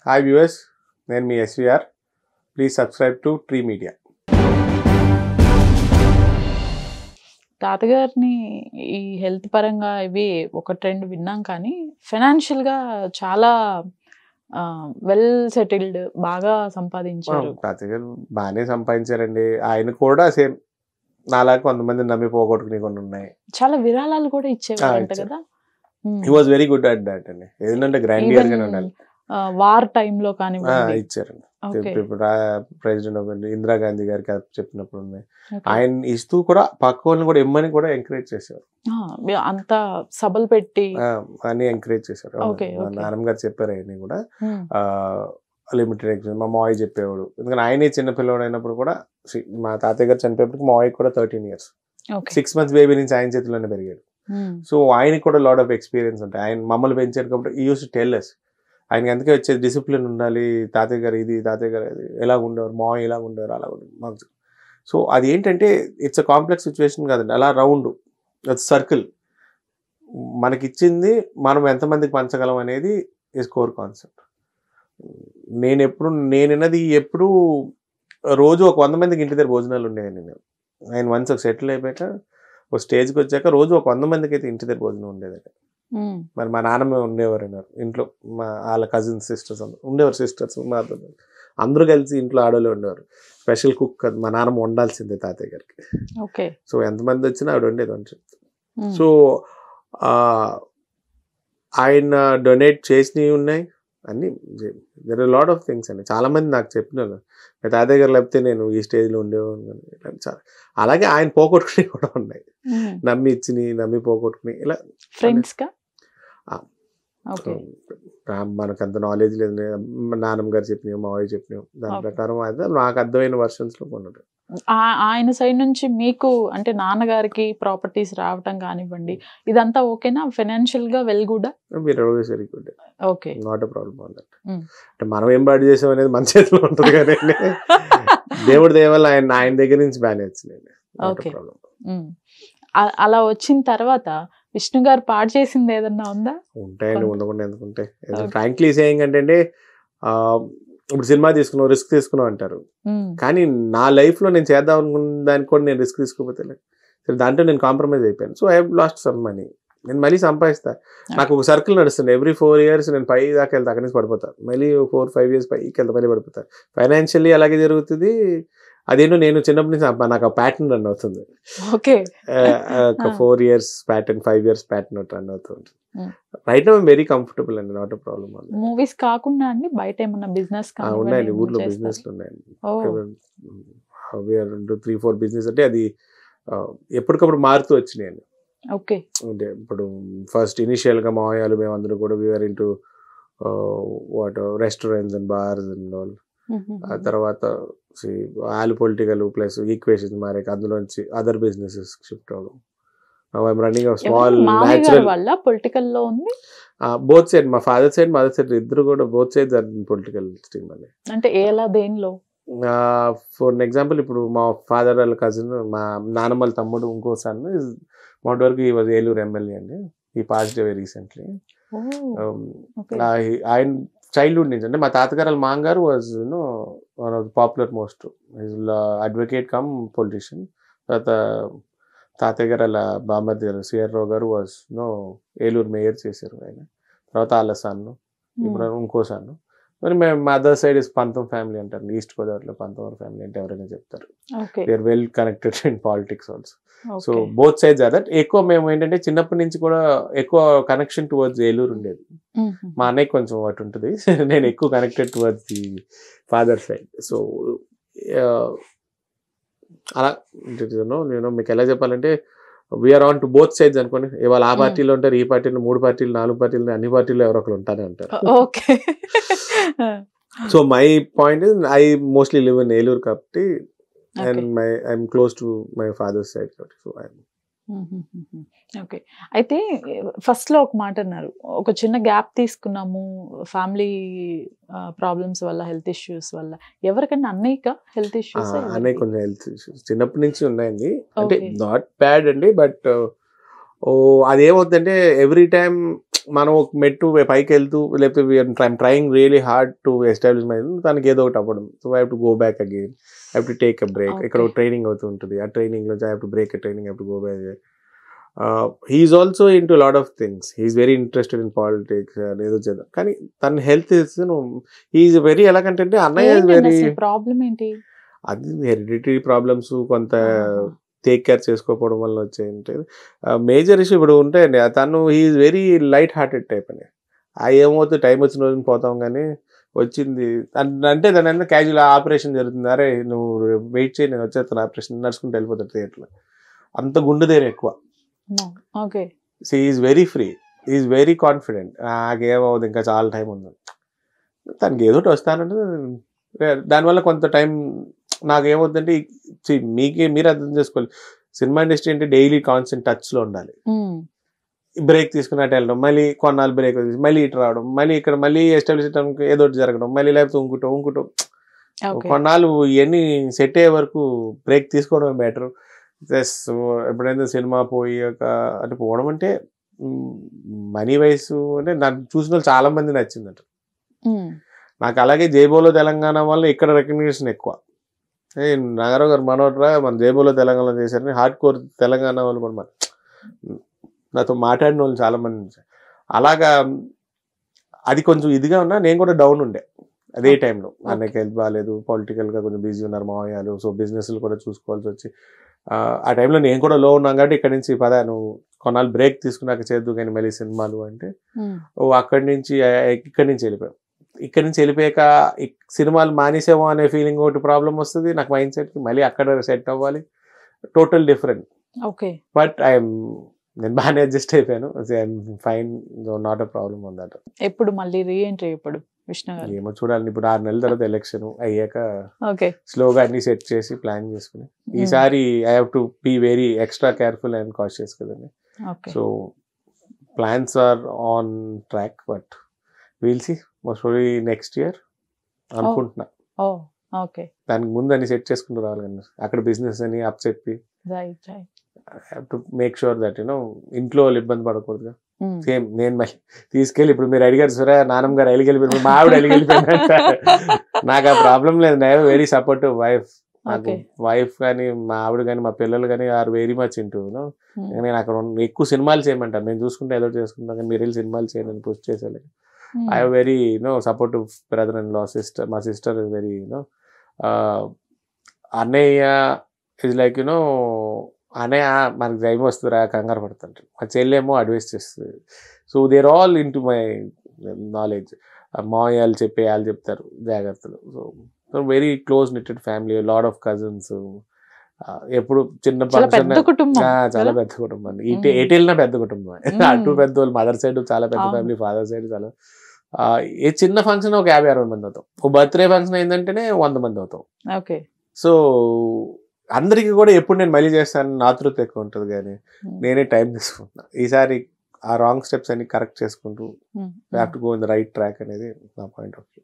Hi viewers, నేను మీ SVR. Please subscribe to tree media. తాతగారిని ఈ హెల్త్ పరంగా ఇవి ఒక ట్రెండ్ విన్నాం, కానీ ఫైనాన్షియల్గా చాలా వెల్ సెటిల్డ్, బాగా సంపాదించారు. తాతగారు బాగానే సంపాదించారండి. ఆయన కూడా సేమ్ నాలాగా కొంతమంది నమ్మి పోగొట్టుకుని కొన్ని ఉన్నాయి. చాలా విరాళాలు కూడా ఇచ్చేవారంట కదా. He was very good at that అండి. ఏదంటే గ్రాండియర్ గానే ఉండాలి. వార్ టైంలో కానీ ఇచ్చారండి. ప్రెసిడెంట్ ఆఫ్ ఇందిరాగాంధీ గారికి చెప్పినప్పుడు ఉన్నాయి. ఆయన ఇస్తూ కూడా పక్క వాళ్ళని కూడా ఇమ్మని కూడా ఎంకరేజ్ చేశారు. అంత సభలు పెట్టి అని ఎంకరేజ్ చేశారు. నాన్నమ్మ గారు చెప్పారు ఆయన్ని కూడా. లిమిటెడ్ ఎగ్జామ్ మా మావయ్య చెప్పేవాడు. ఎందుకంటే ఆయనే చిన్న పిల్లవాడు అయినప్పుడు కూడా, మా తాతయ్య గారు చనిపోయేప్పటికి మా మావయ్య కూడా 13 years, 6 months బేబీ నుంచి ఆయన చేతిలోనే పెరిగాడు. సో ఆయనకి కూడా లాట్ ఆఫ్ ఎక్స్పీరియన్స్ ఉంటాయి. ఆయన మమ్మల్ని పెంచారు కాబట్టి ఈ యూస్ టు టెల్ us. ఆయనకి అందుకే వచ్చే డిసిప్లిన్ ఉండాలి. తాతయ్య గారు ఇది, తాతయ్య గారు అది, ఎలా ఉండేవారు, మావయ్య ఇలా ఉండేవారు, అలా ఉండేవారు మాకు. సో అది ఏంటంటే ఇట్స్ అ కాంప్లెక్స్ సిచ్యువేషన్ కాదండి, అలా రౌండ్ సర్కిల్. మనకిచ్చింది మనం ఎంతమందికి పంచగలం అనేది ఈజ్ కోర్ కాన్సెప్ట్. నేనన్నది ఎప్పుడు రోజు ఒక 100 మందికి ఇంటి దగ్గర భోజనాలు ఉండేది. ఆయన వన్స్ ఒక సెటిల్ అయిపోయాక ఒక స్టేజ్కి వచ్చాక రోజు ఒక 100 మందికి అయితే ఇంటి దగ్గర భోజనం ఉండేది. మరి మా నాన్నమ్మ ఉండేవారు అన్నారు ఇంట్లో, వాళ్ళ కజిన్స్ సిస్టర్స్ ఉండేవారు, సిస్టర్స్ మా అందరూ కలిసి ఇంట్లో ఆడవాళ్ళు ఉండేవారు. స్పెషల్ కుక్ మా నాన్నమ్మ వండాల్సిందే తాతయ్య గారికి. సో ఎంతమంది వచ్చినా ఆవిడ వండేది అని చెప్తారు. సో ఆయన డొనేట్ చేసినవి ఉన్నాయి అన్ని. There are lot of things అండి. చాలా మంది నాకు చెప్పినారు, మా తాతయ్య గారు లేకపోతే నేను ఈ స్టేజ్లో ఉండేవాడిని. చాలా అలాగే ఆయన పోగొట్టుకుని కూడా ఉన్నాయి. నమ్మి ఇచ్చిని, నమ్మి పోగొట్టుకుని, ఇలా ఫ్రెండ్స్. మనకు అంత నాలెడ్జ్ లేదు. నాన్నమ్మ గారు చెప్పినావు, మావయ్య చెప్పినావు, దాని ప్రకారం అయితే నాకు అర్థమైన వర్షన్స్ లో కొన్నాడు. ఆయన సైడ్ నుంచి మీకు అంటే నాన్నగారికి ప్రాపర్టీస్ రావటం కానివ్వండి, ఇదంతా ఓకేనా? ఫైనాన్షియల్ గా well good? Very good. Okay, not a problem on that. అంటే మనం ఏం బాడీ చేసాం అనేది మన చేతిలో ఉంటుంది కానీ దేవుడి దేవాల ఆయన దగ్గర నుంచి బాగానే వచ్చినాయి. అలా వచ్చిన తర్వాత విష్ణు గారు పాడు చేసింది ఏదన్నా ఉందా? ఉంటాయండి, ఉండకుండా ఎందుకుంటాయి. ఫ్రాంక్లీ సేయింగ్ అంటే ఇప్పుడు సినిమా తీసుకున్నావు, రిస్క్ తీసుకున్నావు అంటారు, కానీ నా లైఫ్ లో నేను చేద్దాం అనుకున్న దానికి కూడా నేను రిస్క్ తీసుకోకపోతే సరే దాంట్లో నేను కాంప్రమైజ్ అయిపోయాను. So I have lost some money. నేను మళ్ళీ సంపాదిస్తా. నాకు ఒక సర్కిల్ నడుస్తుంది. ఎవ్రీ 4 years నేను పై దాకా వెళ్తా, అక్కడి నుంచి పడిపోతాను. మళ్ళీ 4-5 years పైకి వెళ్తా, మళ్ళీ పడిపోతాను. ఫైనాన్షియల్లీ అలాగే జరుగుతుంది. అదేంటో నేను చిన్నప్పటి నుంచి నాకు ఆ ప్యాటర్న్ రన్ అవుతుంది. ఒక 4 years pattern, 5 years pattern run అవుతుంది. Right now I'm very comfortable అండి, నాట్ ఎ ప్రాబ్లం. మూవీస్ కాకుండా అండి బయట ఏమన్నా బిజినెస్ ఉన్నాయండి, ఊర్లో బిజినెస్లు ఉన్నాయండి. 3-4 బిజినెస్ అంటే అది ఎప్పటికప్పుడు మారుతూ వచ్చినాయండి. అంటే ఇప్పుడు ఫస్ట్ ఇనిషియల్ గా మావయ్యాలు మేము అందరూ కూడా we are into restaurants and bars and all. ఆ తర్వాత ఆల్ పొలిటికల్ ప్లస్ ఈక్వేషన్స్ మారాక అందులోంచి అదర్ బిజినెసెస్ షిఫ్ట్ అవడం. రన్నింగ్ స్మాల్ న్యాచురల్ పొలిటికల్ లో ఉంది. బోత్ సైడ్, మా ఫాదర్ సైడ్, మదర్ సైడ్ ఇద్దరు కూడా both sides are political stream అండి. అంటే ఎలా, దేనిలో? ఫర్ ఎగ్జాంపుల్ ఇప్పుడు మా ఫాదర్ వాళ్ళ కజిన్, మా నాన్నమ్మ వాళ్ళ తమ్ముడు ఇంకో సన్ మొన్నటి వరకు ఈ వాజ్ ఏలూరు ఎమ్మెల్యే అండి. ఈ పాస్డ్ అవే రీసెంట్లీ. ఆయన చైల్డ్హుడ్ నుంచి అంటే మా తాతగారు వాళ్ళ మాంగారు was one of the popular most advocate cum politician. తర్వాత తాతయ్య గారు అలా బామ్మర్ది గారు సిఆర్ రావు గారు వాజ్ ఏలూరు మేయర్ చేశారు ఆయన. తర్వాత వాళ్ళ సన్ను, ఇప్పుడు ఇంకో సన్ను. మరి మేము మా other side is Pantham family అంటారు. ఈస్ట్ గోదావరిలో పంతం ఫ్యామిలీ అంటే ఎవరైనా చెప్తారు. They are well connected in politics also. So both sides are that. ఎక్కువ మేము ఏంటంటే చిన్నప్పటి నుంచి కూడా ఎక్కువ కనెక్షన్ టువర్డ్స్ ఏలూరు ఉండేది. మా అన్నయ్య కొంచెం అటు ఉంటుంది, నేను ఎక్కువ connected towards the father side. So అలా నేను మీకు ఎలా చెప్పాలంటే we are on to both sides అనుకోండి. ఇవాళ ఆ పార్టీలో ఉంటారు, ఈ పార్టీలో 3 పార్టీలు 4 పార్టీలు, అన్ని పార్టీలో ఎవరో ఒకరు ఉంటానే ఉంటారు. So my point is I mostly live in Eluru కాబట్టి, and I'm close to my father's side కాబట్టి. So okay. అయితే ఫస్ట్ లో ఒక మాట అన్నారు, ఒక చిన్న గ్యాప్ తీసుకున్నాము ఫ్యామిలీ ప్రాబ్లమ్స్ వల్ల, హెల్త్ ఇష్యూస్ వల్ల. ఎవరికన్నా అన్నయ్యక హెల్త్ ఇష్యూస్? అన్నయ్య కొంచెం హెల్త్ ఇష్యూస్ చిన్నప్పటి నుంచి ఉన్నాయండి. అంటే నాట్ బ్యాడ్ అండి, బట్ ఓ అదేమవుతుందంటే ఎవ్రీ టైమ్ మనం ఒక మెట్టు పైకి వెళ్తూ లేకపోతే trying really hard to establish my తనకి ఏదో ఒకటి అవ్వడం. So I have to go back again, I have to take a break. ఇక్కడ ఓకే. ట్రైనింగ్ అవుతూ ఉంటుంది, ఆ ట్రైనింగ్ లో I have to break a training, I have to go back. He's also in to lot of things, he's very interested in politics, ఏదో చేద్దాం. కానీ తన health he's very ఎలాగంటే అన్నయ్య ఏంటండి వెరీ, అసలు ప్రాబ్లం ఏంటి? అది హెరిడిటరీ ప్రాబ్లమ్స్ కొంత ఆహాహా. టేక్ కేర్ చేసుకోకపోవడం వల్ల వచ్చాయంటే మేజర్ ఇష్యూ ఇప్పుడు ఉంటాయండి. తను he's very light hearted type అని. ఆ ఏమవుతుంది టైం వచ్చిన రోజున పోతాం, కానీ వచ్చింది అంటే దాని అంతా క్యాజువల్ ఆపరేషన్ జరుగుతుంది, అరే నువ్వు వెయిట్ చేయి నేను వచ్చేస్తాను ఆపరేషన్ నడుచుకుంటూ వెళ్ళిపోతాడు థియేటర్లో. అంత గుండె ధైర్యం ఎక్కువ. Okay. So is very free, is very confident. నాకేమవుతుంది ఇంకా చాలా టైం ఉంది, తనకి ఏదో ఒకటి వస్తానంటే దానివల్ల కొంత టైం నాకేమవుతుందంటే మీరు అర్థం చేసుకోవాలి, సినిమా ఇండస్ట్రీ అంటే డైలీ కాన్స్టెంట్ టచ్లో ఉండాలి. బ్రేక్ తీసుకున్నట్టు వెళ్ళడం, మళ్ళీ కొన్నాళ్ళు బ్రేక్ మళ్ళీ ఇటు రావడం, మళ్ళీ ఇక్కడ మళ్ళీ ఎస్టాబ్లిష్ చేయడానికి ఏదో ఒకటి జరగడం, మళ్ళీ లేకపోతే ఇంకోటో కొన్నాళ్ళు ఇవన్నీ సెట్ అయ్యే వరకు బ్రేక్ తీసుకోవడం బెటర్. ప్లస్ ఎప్పుడైనా సినిమా పోయాక అంటే పోవడం అంటే మనీ వయసు అంటే నాకు చూసిన వాళ్ళు చాలా మంది నచ్చిందట. నాకు అలాగే జైబోలో తెలంగాణ వల్ల ఇక్కడ రికగ్నిషన్ ఎక్కువ. నాగారావు గారు మనోట్రా మన జైబోలో తెలంగాణ చేశారని హార్డ్ కోర్ తెలంగాణ వాళ్ళు కూడా నాతో మాట్లాడిన వాళ్ళు చాలా మంది. అలాగా అది కొంచెం ఇదిగా ఉన్నా నేను కూడా డౌన్ ఉండే అదే టైంలో. అన్నకి హెల్త్ బాగాలేదు, పొలిటికల్గా కొంచెం బిజీ ఉన్నారు మావయ్యాలు, సో బిజినెస్లు కూడా చూసుకోవాల్సి వచ్చి ఆ టైంలో నేను కూడా లో ఉన్నాను. కాబట్టి ఇక్కడ నుంచి పదా నువ్వు కొన్నాళ్ళు బ్రేక్ తీసుకున్నాక చేద్దు కానీ మళ్ళీ సినిమాలు అంటే అక్కడి నుంచి ఇక్కడి నుంచి వెళ్ళిపోయాం. ఇక్కడి నుంచి వెళ్ళిపోయాక సినిమాలు మానేసేమో అనే ఫీలింగ్ ఒకటి ప్రాబ్లం వస్తుంది నాకు మైండ్ సెట్కి, మళ్ళీ అక్కడ సెట్ అవ్వాలి, టోటల్ డిఫరెంట్. ఓకే. బట్ నేను బాగానే అడ్జస్ట్ అయిపోయాను, fine, not a problem on that. ఎప్పుడు మళ్ళీ రీఎంట్రీ ఎప్పుడు విష్ణు గారు? ఏమో చూడాలి, ఇప్పుడు 6 నెలల తర్వాత ఎలక్షన్ అయ్యాక ఓకే స్లోగా అన్ని సెట్ చేసి ప్లాన్ చేసుకుని ఈసారి I have to be very extra careful and cautious కదండి. So plans are on track, but we'll see, most probably next year అనుకుంటున్నా. దానికి ముందు అన్ని సెట్ చేసుకుంటూ రావాలి కదా, అక్కడ బిజినెస్ అని అప్ చెప్పి టు మేక్ షూర్ దట్ ఇంట్లో వాళ్ళు ఇబ్బంది పడకూడదుగా. సేమ్ నేను మళ్ళీ తీసుకెళ్ళి ఇప్పుడు మీరు అడిగారు సరే నాన్నమ్మ గారు అలిగి వెళ్ళిపోయింది, మా ఆవిడ అలిగి వెళ్ళిపోయిందంట. నాకు ఆ ప్రాబ్లం లేదు, నేను వెరీ సపోర్టివ్ వైఫ్. నాకు వైఫ్ కానీ మా ఆవిడ కానీ మా పిల్లలు కానీ ఆర్ వెరీ మచ్ ఇంటూ. నేను అక్కడ ఎక్కువ సినిమాలు చేయమంటాను, నేను చూసుకుంటే ఏదో చేసుకుంటాను, కానీ మీరు వెళ్ళి సినిమాలు చేయని పుష్ చేసేది. I have very supportive brother and law, sister. మా సిస్టర్ ఇస్ వెరీ అన్నయ్య ఇస్ లైక్ అన్నయ్య మనకి టైం వస్తుందిరా కంగారు పడుతుంటారు, మా చెల్లేమో అడ్వైస్ చేస్తుంది. So there all in to my knowledge. మావయ్యాలు వాళ్ళు చెప్తారు జాగ్రత్తలు. So very close knitted family, lot of cousins. ఎప్పుడు చిన్న ఫంక్షన్ చాలా పెద్ద కుటుంబం అండి. ఎటు వెళ్ళినా పెద్ద కుటుంబం, అటు పెద్ద వాళ్ళు మదర్ సైడ్ చాలా పెద్ద ఫ్యామిలీ, ఫాదర్ సైడ్ చాలా. ఏ చిన్న ఫంక్షన్ ఒక 50-60 మంది అవుతాం, ఒక బర్త్డే ఫంక్షన్ అయిందంటేనే 100 మంది అవుతాం. సో అందరికి కూడా ఎప్పుడు నేను మళ్ళీ చేస్తాను ఆతృత ఎక్కువ ఉంటుంది, కానీ నేనే టైం తీసుకుంటున్నా. ఈసారి ఆ రాంగ్ స్టెప్స్ అన్ని కరెక్ట్ చేసుకుంటూ have to go in the right track అనేది నా పాయింట్ ఆఫ్ వ్యూ.